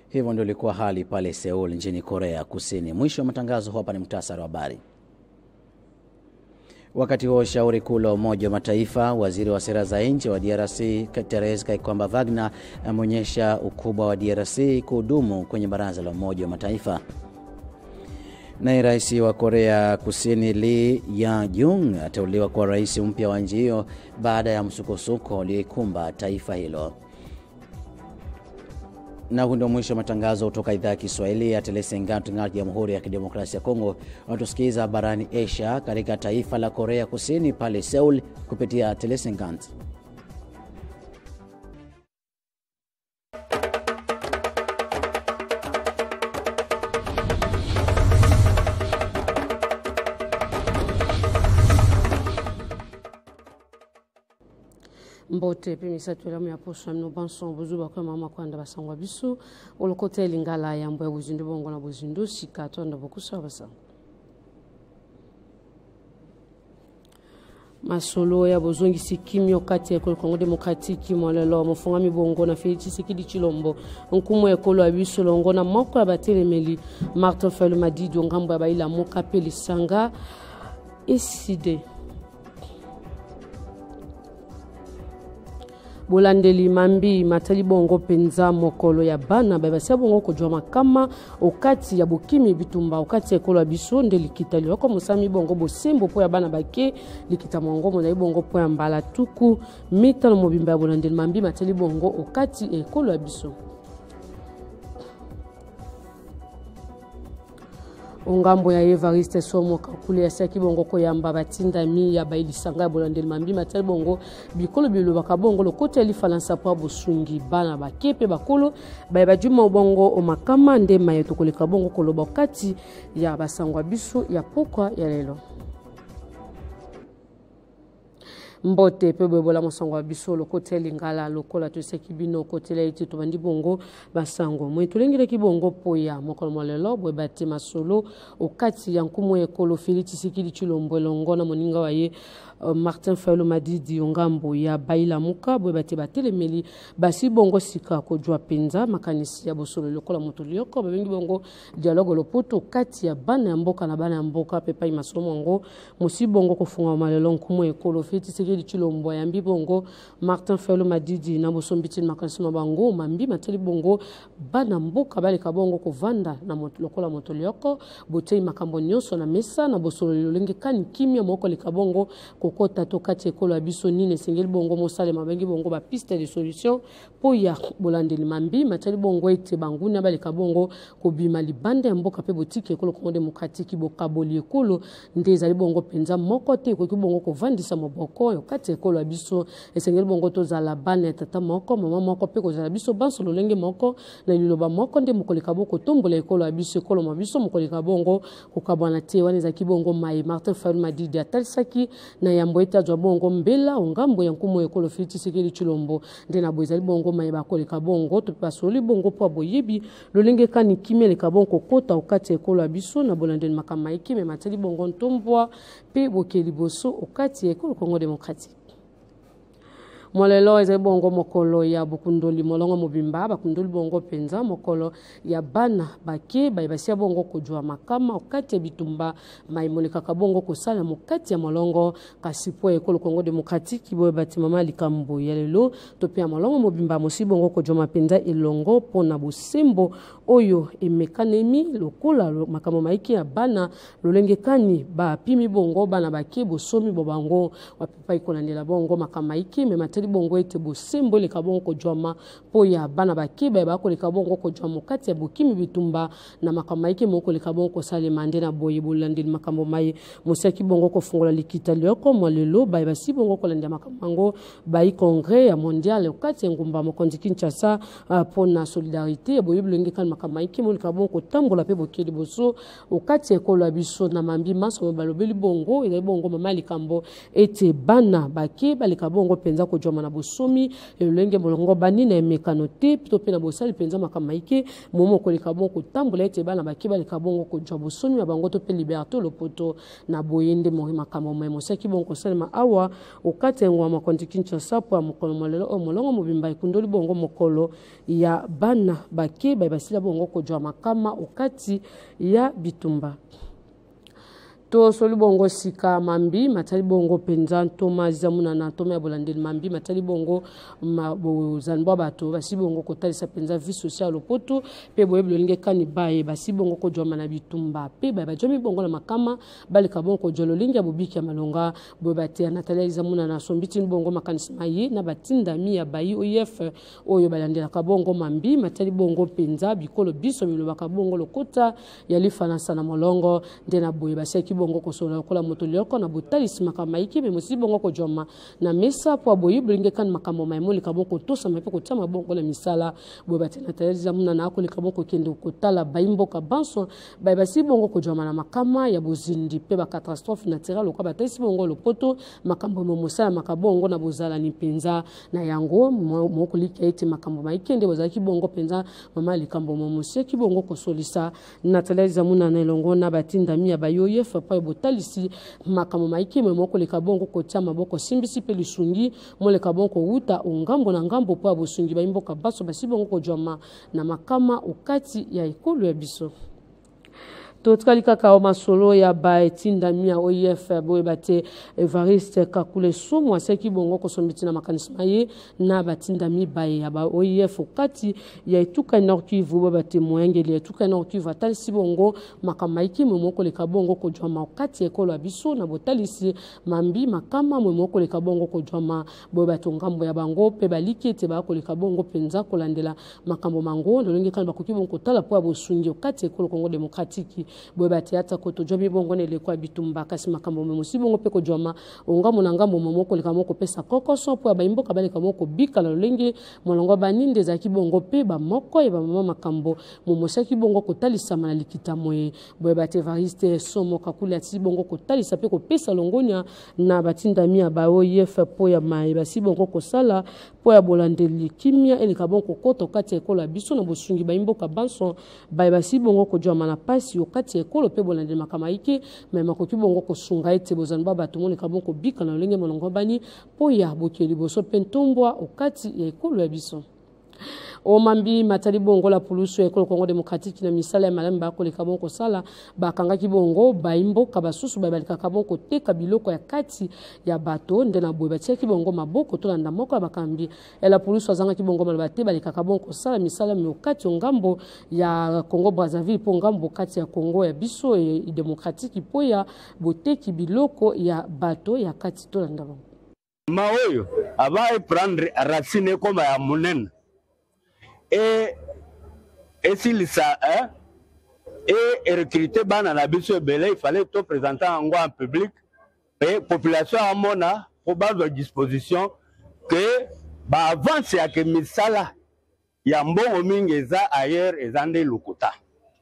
Hivyo ndio ilikuwa hali pale Seoul nchini Korea Kusini. Mwisho wa matangazo, hapa ni muhtasari wa habari. Wakati huo shauri kuu la Umoja wa Mataifa, waziri wa sera za nje wa DRC Therese Kaikwamba Wagner ameonyesha ukubwa wa DRC kuhudumu kwenye baraza la Umoja wa Mataifa. Naye rais wa Korea Kusini Lee Jae-yong ateuliwa kwa rais mpya wa nchi hiyo baada ya msukosuko ulioikumba taifa hilo. Na huo ndio mwisho wa matangazo kutoka idhaa ya Kiswahili ya Telesenganto ya Jamhuri ya Kidemokrasia ya Kongo. Unatusikiza barani Asia katika taifa la Korea Kusini pale Seoul kupitia Telesenganto. Mbote pemisa twelamu ya posha mno banso buzuba kwa mama kwanda basangwa bisu olokote lingala ya mbwe buzindu bongo na buzindu sika tonda bokusa basa masolo ya bozongi sikimyo kati ya Kongo Demokratiki mwalelo mofunga mibongo na Félix Tshisekedi Tshilombo nkumu ekolo abiso longo na moko abatelemeli Martin Fayulu Madidi ngambo ya baila moka pelisanga eside Bolandeli Mambi matali bongo penza mokolo ya bana babasia bongo kujwa makama okati ya bokimi bitumba okati ekolo abiso ndeli kitali wako musami bongo bosembo po ya bana bake likita mongo mona bongo po ya mbala tuku mitano mobimba Bolandeli Mambi matali bongo okati ekolo abiso. Ongambo ya Evariste Somo kakule ya saki bongo ko yamba batinda mi ya bailisanga Bolandeli Mambi matali bongo bikolo bilo bakabongo lokote li falansa po bosungi bana bakepe bakolo baibajuma bongo o makama nde mayeto koleka bongo koloba kati ya basangwa biso ya pokwa ya lelo. Mbote pebe bola mosangwa biso lokote lingala lokola to seki bino kote la iti to bandi bongo basango mwe tulengire ki bongo poya mokolo molelo bwe bati masolo okati ya nkumu ekolo Félix Tshisekedi Tshilombo longo na moninga waye Martin Fayulu Madidi ngambo ya baila muka bwe bati batelemeli basi bongo sika ko jwa penza makanisi ya bosolo lokola motolioko babengi bongo dialogue lopoto kati ya bana mboka na bana mboka pepa imasomo ngo musibongo kofunga malelo nkumu ekolo Félix Tshisekedi Tshilombo yambi bongo Martin Fayulu Madidi na bosombiti makanisi mabango mambi mateli bongo bana mboka bale kabongo kovanda na lokola motolioko botei makambo nyonso na mesa na bosolo lolenge kani kimia moko likabongo kokota tokati ekolo abiso nine sengeli bongo mosale mabengi bongo ba piste de solution po ya Bolandeli Mambi mateli bongo ete banguna bale kabongo kobima libande mboka pe botiki ekolo Kongo Demokratiki bokaboli ekolo ndezali bongo penza moko te ko bongo kovandisa maboko kati ekolo abiso esengeli bongo tozala bana tata moko mama moko pe kozala biso banso lolenge moko na liloba moko nde mokoleka boko tombola ekolo abiso ekolo mabiso mokoleka bongo kokabwana te wana ezaki bongo mai Martin Fayulu Madidi atalisaki na mayambo etazwa bongo mbela ongambo ya nkumu ekolo Félix Tshisekedi Tshilombo ndena boezali bongo mayeba koleka bongo to pasoli bongo po boyebi lolenge kani kimeleka bongo kota okati ekolo abiso na bolandeni makama ikime matali bongo ntombwa pe bokeli boso okati ekolo Congo démocratique. Molelo ezali bongo mokolo ya bokundoli molongo mobimba bakundoli bongo penza mokolo ya bana bake bayebasia bongo kujwa makama okati ya bitumba maimoleka kabongo kosala mokati ya molongo kasi po ekolo Congo démocratique boye batimama likambo ya lelo to pe molongo mobimba mosi bongo kujwa mapenza elongo pona bosembo oyo emekanemi lokola makamo maiki ya bana lolenge kani ba pimi bongo bana bake bosomi bobango wapipa ikolandela bongo makamaiki memateli bongo ete bosembo le kabongo kojwama po ya bana bake ba ko le kabongo kojwama kati ya bokimi bitumba na makamaiki moko le kabongo kosale mande na boye bolandeli makambo mai mosaki bongo kofungola likita lioko molelo ba basi bongo kolandela makamango ba i congrès ya mondial kati ngumba mokonzi Kinshasa pona solidarité boye blenge kan makamaiki mo le kabongo kotambola pe bokeli boso okati ekolo abiso na mambi maso balobeli bongo ele bongo mama likambo ete bana bake baleka bongo penza kojoma na bosomi elenge molongo bani na mekano te to pe na bosali penza makamaiki momo koleka bongo kotambola ete bana bake baleka bongo kojwa bosomi ya bango to pe liberté lopoto na boyende mo makambo mo saki bongo kosalema awa okati ngwa makonzi Kinshasa po mokolo molelo o molongo mobimba ikundoli bongo mokolo ya bana bake basila bongo kojwa makama okati ya bitumba to soli bongo sika mambi matali bongo penza ntoma zamuna na ntoma ya bolandeli mambi matali bongo zanbwa bato basi bongo kotalisa penza vie sociale lopoto pe boyeblo linge kani baye basi bongo kojwa na bitumba pe ba jomi bongo na makama balika bongo kojolo linge bobiki ya malonga bobate Nathalie zamuna na sombiti bongo makanisma yi na batinda mi ya bayi OIF oyo balandela ka bongo mambi matali bongo penza bikolo biso bilobaka bongo lokota ya lifanasa na molongo ndena boye basi bongo kosola kola motolioko na botalisi makamaiki me mosi bongo kojoma na mesa po boyi blinge kan makambo maimoli kaboko tosa mape kotama bongo la misala bobate na tayari muna na akoli kaboko kende kotala baimbo ka banso basi bongo kojoma na makama ya bozindi pe ba catastrophe naturelle ko batalisi bongo lopoto makambo momosala makabongo na bozala ni penza na yango moko likaiti makambo maikende bozaki bongo penza mama likambo momosi ki bongo kosolisa na tayari muna na elongo na batinda mi ya bayoye fa pa botalisi makambo maiki moko le kabongo kotia maboko simbisi pe lisungi mo le kabongo uta ongambo na ngambo po bosungi baimbo ka baso basi bongo kojoma na makama okati ya ekolo ya biso Totkali kakao masolo ya baetinda mia OIF boye bate Evariste Kakule Somo aseki bongo kosombiti na makanisma ye na batinda mi baye ya ba OIF okati ya etuka Nord Kivu bate moyengeli etuka Nord Kivu atalisi bongo makamaiki momoko le kabongo kojwama okati ekolo abiso na botalisi mambi makama momoko le kabongo kojwama boye bate ngambo ya bango pe baliki ete ba ko le kabongo penza kolandela makambo mango ndolenge kan bakoki bongo tala po abosungi okati ekolo Congo démocratique boye batiata koto jomi bongo ne kwa bitumba kasi makambo memusi bongo pe ko joma ongambo na ngambo momoko le kamoko pesa kokoso po baimbo kabale kamoko bika la lenge molongo baninde zaki bongo pe ba moko e ba mama makambo momosaki bongo kotalisa na likita moye boye bate Evariste Somo Kakule ati bongo kotalisa pe ko pesa longonya na batinda mia ba OIF po ya mai basi bongo kosala po ya bolandeli kimia ele kabongo koto kati ekola biso na bosungi baimbo kabanso basi bongo ko joma na pasi okati ekolo pe bolande makamaiki me makoki bongo kosunga ete bozanba bato moni kabongo bika na lenge molongo bani po ya bokeli boso pentombwa okati ya ekolo ya biso o mambi matali bongo la pulusu ekolo Congo démocratique na misala ya malamba akole kabongo sala bakangaki bongo baimbo kabasusu babalika kabongo teka biloko ya kati ya bato ndena boye batiaki bongo maboko to landa moko ya bakambi ela pulusu azangaki bongo malabate balika kabongo sala misala miokati ngambo ya Congo Brazzaville po ngambo kati ya Congo ya biso e démocratique po ya boteki biloko ya bato ya kati to landa bongo maoyo abaye prendre racine comme ya munene et s'il ça et recruter bana na biso belé il fallait tout présenter en public et population à mona pour base de disposition que ba avance ya que misala ya mbongo mingi eza ailleurs ezande lokuta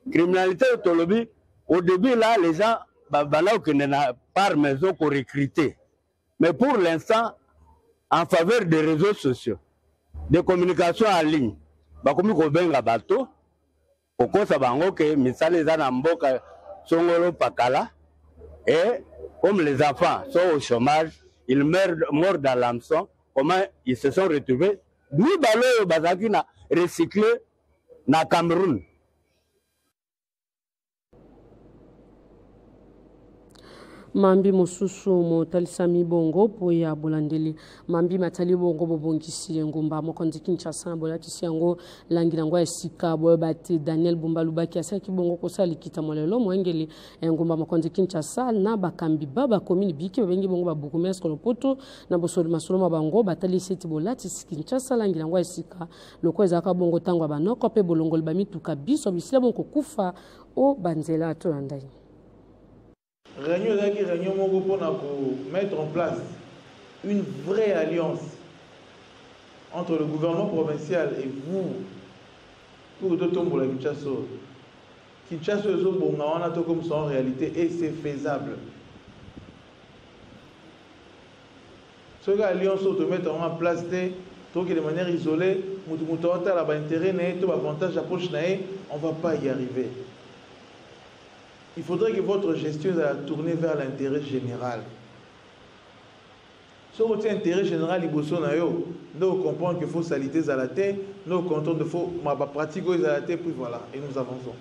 criminalité tolobi au début là les gens bana que na par maison pour recruter Mais pour l'instant, en faveur des réseaux sociaux, des communications en ligne, bakomi kobenga bato, okosa bango ke misale za na mboka songolo pakala, et comme les enfants sont au chômage, ils meurent dans l'hameçon, comment ils se sont retrouvés? Ni balo bazaki na recyclé na Cameroun. Mambi mosusu motalisa mibongo po ya bolandeli mambi matali bongo bobongisi ngumba mokonzi Kinshasa bolatisi yango langi nango esika boyo bati Daniel Bumba Lubaki asaki bongo kosali kita molelo moengeli ngumba mokonzi Kinshasa na bakambi baba komini biki babengi bongo babukumesi kolopoto na bosoli masolo bango batali seti bolatisi Kinshasa langi nango esika loko ezaka bongo tango banoko pe bolongoli bamituka biso bisila bongo kufa o banzela atolandai. Réunion Mongo pour mettre en place une vraie alliance entre le gouvernement provincial et vous pour que tout le monde Kinshasa est comme ça en réalité et c'est faisable. Ce que l'alliance se mettre en place de manière isolée, on ne va pas y arriver. Il faudrait que votre gestion soit tournée vers l'intérêt général. Si vous avez intérêt général, nous comprenons qu'il faut salité à la terre, nous comprenons qu'il faut pratiquer à la terre, puis voilà, et nous avançons.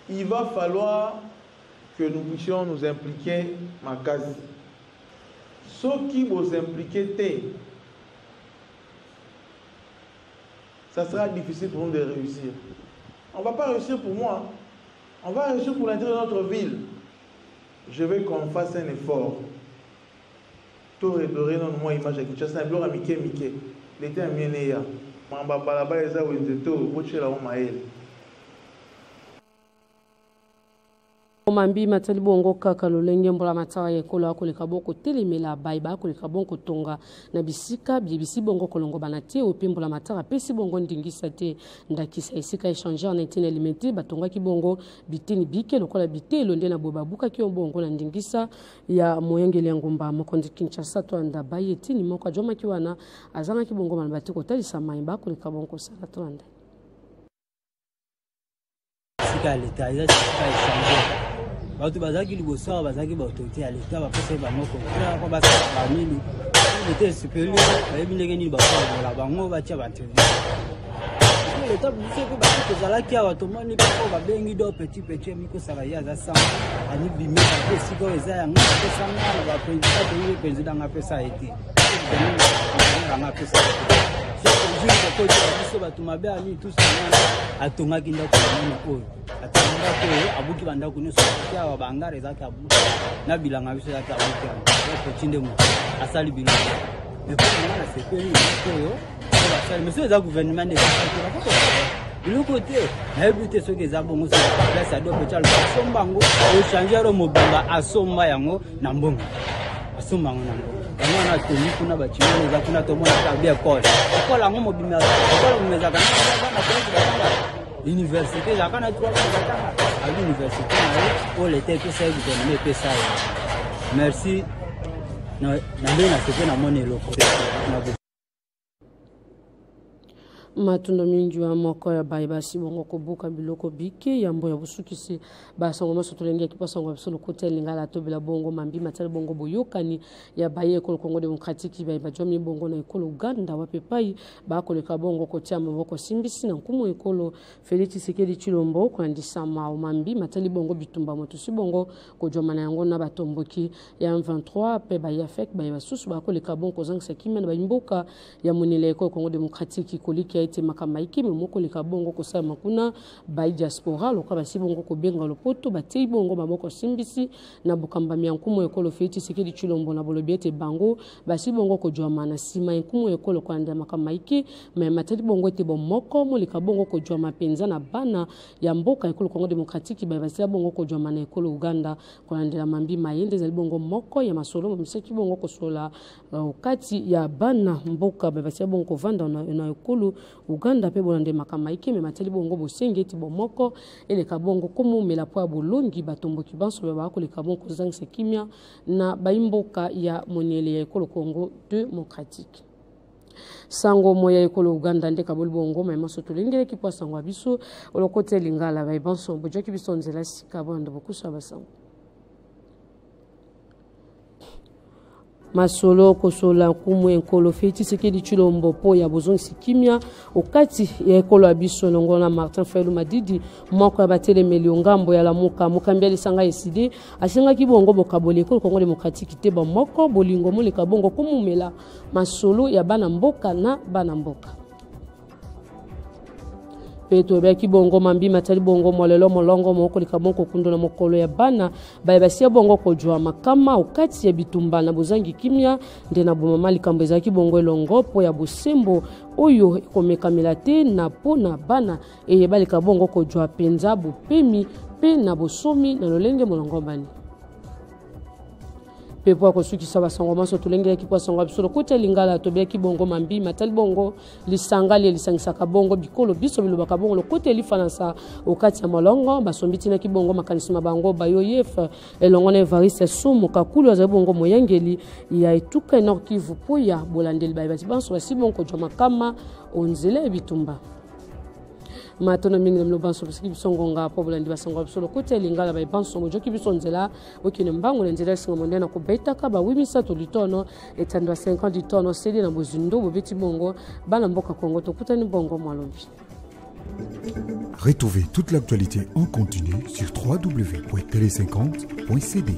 Il va falloir que nous puissions nous impliquer ma case. Ceux qui vous impliquent, ça sera difficile pour nous de réussir. On ne va pas réussir pour moi. On va réussir pour l'intérêt de notre ville. Je veux qu'on fasse un effort. Tout redoré dans moi image avec Kinshasa, blora Mickey. L'été a miné ya. Mamba balaba eza wenzeto, boche la mael. Mambi matali bongo kaka lolenge mbola matawa yekola akoleka boko telemela baiba akoleka bongo tonga na bisika bibisi bongo kolongo banate opimbola matara pesi bongo ndingisa te ndakisa isika échanger en interne limité batonga ki bongo biteni bike lokola bitelo nde na bobabuka ki bongo na ndingisa ya moyengele ngumba mokonzi Kinshasa to anda bayeti ni moko joma ki wana azanga ki bongo manbati ko talisa maimba akoleka bongo sala to anda sika leta ya sika échanger batu bazaki liboso bazaki ba autorité ya leta ba pesa ba moko kwa basa ba nini leta supérieur ba yebindeke ni ba kwa bango ba tia ba interview leta buse ko ba ko zalaki ya watomani ko ba bengi do petit miko sala ya za sama ani bimeka ko siko eza ya ngaka pesa ngana ba president nga pesa eti nga pesa ko ko ba tumabe ani tout ça atonga kinda ko oyo atanga ko abuki banda kuno sokia wa bangare zake abuki na bilanga biso zake abuki ko tinde mu asali bilanga mais pour moi c'est que yo asali monsieur za gouvernement de ko le côté na ebute soki za bongo so place ado petal sombango o changer ro mobimba asomba yango na mbongo asomba yango na mbongo na toni kuna bachimene za kuna tomona tabia kola ngo mobimba kola mumeza kana na l'université, la canne à 3 ans à l'université, on était que ça, vous avez ça. Merci. Non, c'est pas mon éloquence. Matundo mingi wa moko ya baiba si bongo kobuka biloko bike yambo ya busukisi basango maso tolengia kipasa ngo bisolo kote lingala to bila bongo mambi matali bongo boyokani ya baye ekolo Congo Démocratique baiba jomi bongo na ekolo Uganda wapepai ba koleka bongo kote amaboko simbisi na nkumu ekolo Félix Tshisekedi Tshilombo kwa ndisama mambi matali bongo bitumba moto si bongo kojoma na yango na batomboki ya 23 pe ba yafek baiba susu ba koleka bongo zangisa kimana ba imboka ya monele ekolo Congo Démocratique koliki ete makamaiki moko leka bongo ko sa makuna ba diaspora loka ba sibongo ko benga lopoto ba tei bongo maboko simbisi na bukamba miankumo ekolo Félix Tshisekedi Tshilombo na bolobiete bango ba sibongo ko joma na sima enkumo ekolo ko anda makamaiki me mateli bongo ete bomoko mo leka bongo ko joma penza na bana ya mboka ekolo Congo Démocratique ba ba bongo ko joma na ekolo Uganda ko anda mambi mayende za bongo moko ya masolo miseki bongo ko sola kati ya bana mboka ba ba bongo ko vanda na ekolo Uganda pe bolande makama ikeme mateli bongo bosenge ti bomoko eleka bongo komo mela po ya bolongi batomboki banso ba ko leka bongo zangisa kimia na baimboka ya moniele ya ekolo Congo démocratique. Sango moya ekolo Uganda nde kaboli bongo ma maso tulengele kipo sango abiso olokote lingala ba banso bojoki biso nzela sika bondo bokusa basango. Masolo kosola kumu enkolo feti sekedi chilombo po ya bozongi sikimia okati ya ekolo abiso longola Martin Fayulu Madidi moko ya batele meliongambo ya lamuka mukambia lisanga eside asenga kibongo bokabole ekolo Congo démocratique te ba moko bolingo moleka bongo kumumela masolo ya bana mboka na bana mboka. Peto beki bongo mambi matali bongo molelo molongo moko likabongo kundo na mokolo ya bana bayebasia bongo kojwa makama okati ya bitumba na bozangi kimia nde na bomama likambo ezaki bongo elongo po ya bosembo oyo komekamela te na pona bana eyeba likabongo kojwa penza bopemi pe na bosomi na lolenge molongo bani. Pepo ko suki saba sango maso tulengela kipo sango bisolo kote lingala to beki bongo mambi matali bongo lisangale lisangisaka bongo bikolo biso biloba ka bongo kote lifanasa okati ya molongo basombiti na kibongo makanisima bango bayoyef elongo na Evariste Sumu kakulu za bongo moyangeli ya etuka Nord Kivu po ya bolandeli bayibati banso basibongo joma kama onzele bitumba. Matono mingi mlo banso bisiki bisongonga po bolandi basango bisolo kote lingala ba banso mojoki bisonzela okine mbango lendela singa mondena ko betaka ba 800 litono etandwa 50 litono sedi na bozindo bobeti bongo bana mboka Kongo tokutani bongo mwalombi. Retrouvez toute l'actualité en continu sur www.tele50.cd.